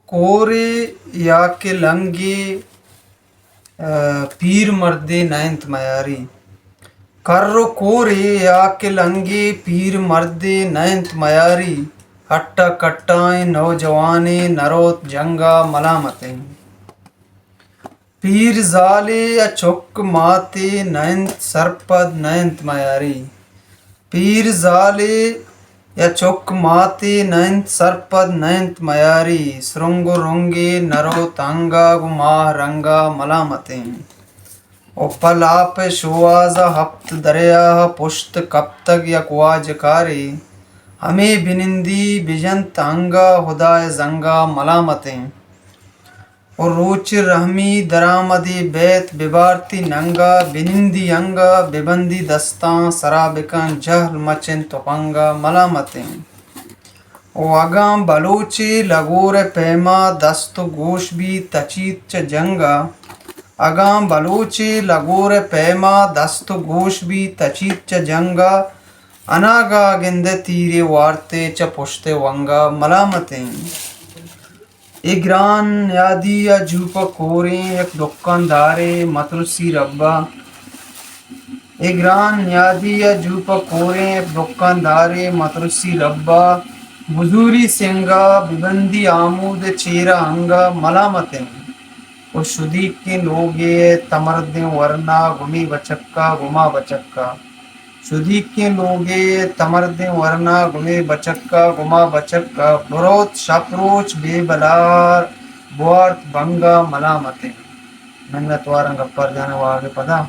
कोरे या के लंगे पीर मर्दे नयंत मयारी। कर्रो कोरे या के लंगे पीर मर्दे नयंत मयारी। हट्टा कट्टाएं नौजवाने नरोत जंगा मलामतें। पीर जाले या चुक माते नयंत सरपद नयंत मयारी। पीर जाले या चुक माते नयंत सरपद नयंत मयारी। श्रृंग रुंगे नरो तांगा गुमा रंगा मलामतें। पलाप शुआजा हफ्त दरिया पुश्त कब तक यकवाजकारी। हमें बिनिंदी बिजंत अंगा हुदाय जंगा मलामतें। और रोच रहमी दरामदी बैत बिबारती नंगा। बिनिंदी अंगा बिबंदी दस्तां सराबिकन जहल मचिन तुपंगा मलामतें। ओ अगाम बलोचे लगोर पैमा दस्त गोश भी तचीत च जंगा। अगाम बलोचे लगोर पैमा दस्त गोश भी तचीत च जंगा। अनागा गिंद तीरे वारते च पुश्ते वंगा मलामतें। इग्रान यादी या जूपा कोरे एक दुकानदारे मतलसी रब्बा। इग्रान यादी या जूपा कोरे एक दुकानदारे मतलसी रब्बा। बुजूरी सिंगा बिबंदी आमूद चेरा अंगा मलामतें। और शुदी के लोगे तमरदे वरना गुमी बचक्का गुमा बचक्का। शुदी के लोगे तमरदे वरना गुमे बचक्का गुमा बचक्का। बुरोत शपरोच बेबलार बुआर्त बंगा मलामतें। नंगा त्वारंग पर जाने वाले पदा।